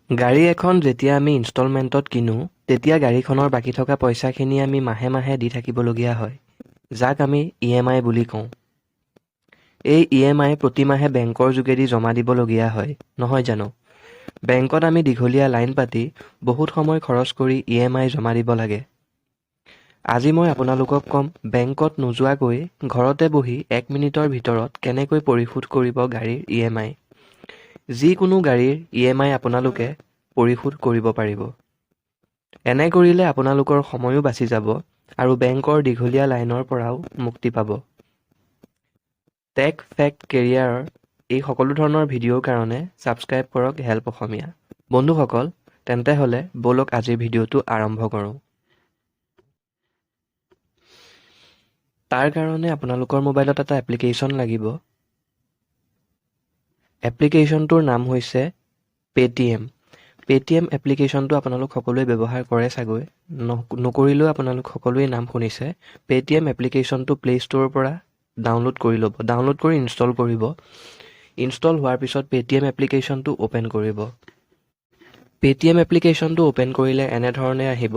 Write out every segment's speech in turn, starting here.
গাড়ী এখন যেতিয়া আমি ইনষ্টলমেণ্টত কিনো তেতিয়া গাড়ীখনৰ বাকী থকা পইচাখিনি আমি মাহে মাহে দি থাকিবলগীয়া হয়, যাক আমি EMI বুলি কওঁ। এই EMI প্ৰতি মাহে বেংকৰ যোগেদি জমা দিবলগীয়া হয়, নহয় জানো? বেংকত আমি দীঘলীয়া লাইন পাতি বহুত সময় খৰচ কৰি EMI জমা দিব লাগে। আজি মই আপোনালোকক ক'ম বেংকত নোযোৱাকৈ ঘৰতে বহি 1 মিনিটৰ ভিতৰত কেনেকৈ পৰিশোধ কৰিব গাড়ীৰ EMI। যিকোনো গাড়ীৰ EMI আপোনালোকে পৰিশোধ কৰিব পাৰিব। এনে কৰিলে আপোনালোকৰ সময়ো বাচি যাব আৰু বেংকৰ দীঘলীয়া লাইনৰ পৰাও মুক্তি পাব। টেক ফেক্ট কেৰিয়াৰৰ এই সকলো ধৰণৰ ভিডিঅ'ৰ কাৰণে ছাবস্ক্ৰাইব কৰক হেল্প অসমীয়া। বন্ধুসকল, তেন্তে হ'লে ব'লক আজিৰ ভিডিঅ'টো আৰম্ভ কৰোঁ। তাৰ কাৰণে আপোনালোকৰ মোবাইলত এটা এপ্লিকেশ্যন লাগিব। এপ্লিকেশ্যনটোৰ নাম হৈছে পেটিএম। পেটিএম এপ্লিকেশ্যনটো আপোনালোক সকলোৱে ব্যৱহাৰ কৰে চাগৈ, নকৰিলেও আপোনালোক সকলোৱে নাম শুনিছে। পেটিএম এপ্লিকেশ্যনটো প্লে ষ্ট'ৰৰ পৰা ডাউনলোড কৰি ল'ব। ডাউনলোড কৰি ইনষ্টল কৰিব। ইনষ্টল হোৱাৰ পিছত পেটিএম এপ্লিকেশ্যনটো অ'পেন কৰিব। পেটিএম এপ্লিকেশ্যনটো অ'পেন কৰিলে এনেধৰণে আহিব।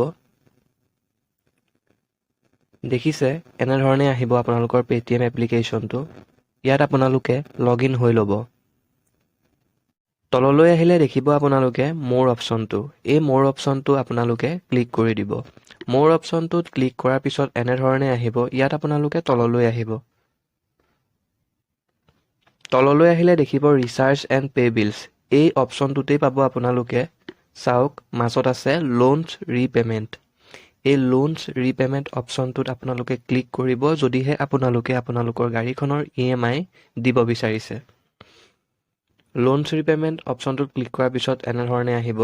দেখিছে, এনেধৰণে আহিব আপোনালোকৰ পেটিএম এপ্লিকেশ্যনটো। ইয়াত আপোনালোকে লগ ইন হৈ ল'ব। তললৈ আহিলে দেখিব আপোনালোকে মোৰ অপশ্যনটো। এই মোৰ অপশ্যনটো আপোনালোকে ক্লিক কৰি দিব। মোৰ অপশ্যনটোত ক্লিক কৰাৰ পিছত এনেধৰণে আহিব। ইয়াত আপোনালোকে তললৈ আহিব। তললৈ আহিলে দেখিব ৰিচাৰ্জ এণ্ড পে' বিলছ। এই অপশ্যনটোতেই পাব আপোনালোকে। চাওক, মাজত আছে লোনছ ৰিপে'মেণ্ট। এই লোনছ ৰিপে'মেণ্ট অপশ্যনটোত আপোনালোকে ক্লিক কৰিব যদিহে আপোনালোকে আপোনালোকৰ গাড়ীখনৰ EMI দিব বিচাৰিছে। লোনছ ৰিপে'মেণ্ট অপশ্যনটোত ক্লিক কৰাৰ পিছত এনেধৰণে আহিব।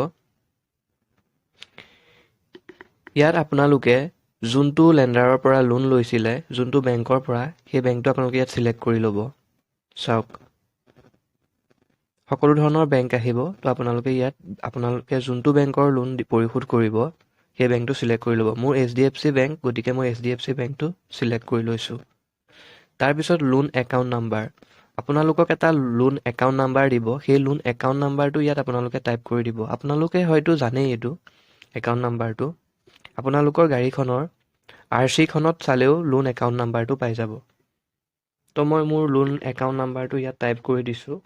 ইয়াত আপোনালোকে যোনটো লেণ্ডাৰৰ পৰা লোন লৈছিলে, যোনটো বেংকৰ পৰা, সেই বেংকটো আপোনালোকে ইয়াত ছিলেক্ট কৰি ল'ব। চাওক, সকলো ধৰণৰ বেংক আহিব। তো আপোনালোকে যোনটো বেংকৰ লোন পৰিশোধ কৰিব সেই বেংকটো ছিলেক্ট কৰি ল'ব। মোৰ HDFC বেংক, গতিকে মই HDFC বেংকটো ছিলেক্ট কৰি লৈছোঁ। তাৰপিছত লোন একাউণ্ট নাম্বাৰ। আপোনালোকক এটা লোন একাউণ্ট নাম্বাৰ দিব। সেই লোন একাউণ্ট নাম্বাৰটো ইয়াত আপোনালোকে টাইপ কৰি দিব। আপোনালোকে হয়তো জানেই এইটো একাউণ্ট নাম্বাৰটো। আপোনালোকৰ গাড়ীখনৰ RC খনত চালেও লোন একাউণ্ট নাম্বাৰটো পাই যাব। তো মই মোৰ লোন একাউণ্ট নাম্বাৰটো ইয়াত টাইপ কৰি দিছোঁ।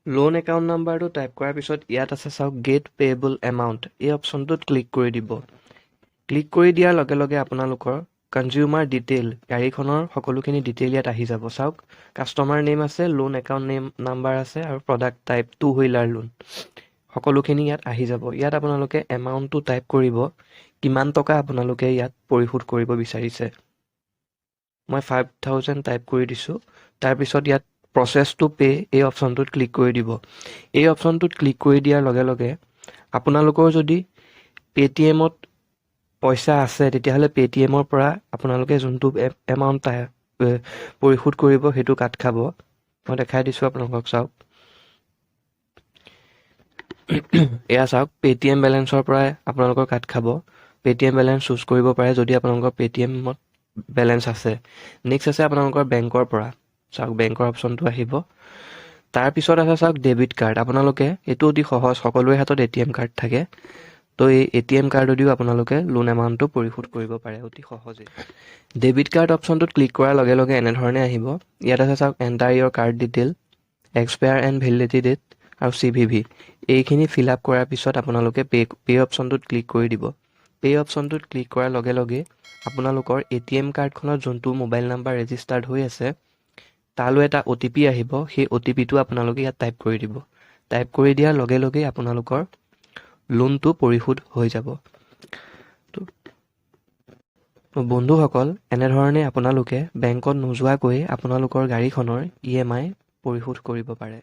লোন একাউণ্ট নাম্বাৰটো টাইপ কৰাৰ পিছত ইয়াত আছে চাওক গেট পে'বল এমাউণ্ট। এই অপশ্যনটোত ক্লিক কৰি দিব। ক্লিক কৰি দিয়াৰ লগে লগে আপোনালোকৰ কনজিউমাৰ ডিটেইল, গাড়ীখনৰ সকলোখিনি ডিটেইল ইয়াত আহি যাব। চাওক, কাষ্টমাৰ নেম আছে, লোন একাউণ্ট নাম্বাৰ আছে আৰু প্ৰডাক্ট টাইপ 2 হুইলাৰ লোন। সকলোখিনি ইয়াত আহি যাব। ইয়াত আপোনালোকে এমাউণ্টটো টাইপ কৰিব, কিমান টকা আপোনালোকে ইয়াত পৰিশোধ কৰিব বিচাৰিছে। মই 5,000 টাইপ কৰি দিছোঁ। তাৰপিছত ইয়াত প্ৰচেছ টু পে' এই অপশ্যনটোত ক্লিক কৰি দিব। এই অপশ্যনটোত ক্লিক কৰি দিয়াৰ লগে লগে আপোনালোকৰ যদি পেটিএমত পইচা আছে তেতিয়াহ'লে পেটিএমৰ পৰা আপোনালোকে যোনটো এমাউণ্ট পৰিশোধ কৰিব সেইটো কাট খাব। মই দেখাই দিছোঁ আপোনালোকক। চাওক, এয়া চাওক, পেটিএম বেলেঞ্চৰ পৰাই আপোনালোকৰ কাট খাব। পেটিএম বেলেঞ্চ চুজ কৰিব পাৰে যদি আপোনালোকৰ পেটিএমত বেলেঞ্চ আছে। নেক্সট আছে আপোনালোকৰ বেংকৰ পৰা। চাওক, বেংকৰ অপশ্যনটো আহিব। তাৰপিছত আছে চাওক ডেবিট কাৰ্ড। আপোনালোকে এইটো অতি সহজ, সকলোৰে হাতত ATM কাৰ্ড থাকে। তো এই ATM কাৰ্ডেদিও আপোনালোকে লোন এমাউণ্টটো পৰিশোধ কৰিব পাৰে অতি সহজে। ডেবিট কাৰ্ড অপশ্যনটোত ক্লিক কৰাৰ লগে লগে এনেধৰণে আহিব। ইয়াত আছে চাওক এণ্টাৰ ইয়ৰ card detail, expiry and validity date আৰু CVV। এইখিনি ফিল আপ কৰাৰ পিছত আপোনালোকে পে' অপশ্যনটোত ক্লিক কৰি দিব। পে' অপশ্যনটোত ক্লিক কৰাৰ লগে লগে আপোনালোকৰ ATM কাৰ্ডখনত যোনটো মোবাইল নাম্বাৰ ৰেজিষ্টাৰ্ড হৈ আছে তালৈ এটা OTP আহিব। সেই OTPটো আপোনালোকে ইয়াত টাইপ কৰি দিব। টাইপ কৰি দিয়াৰ লগে লগেই আপোনালোকৰ লোনটো পৰিশোধ হৈ যাব। বন্ধুসকল, এনেধৰণে আপোনালোকে বেংকত নোযোৱাকৈ আপোনালোকৰ গাড়ীখনৰ EMI পৰিশোধ কৰিব পাৰে।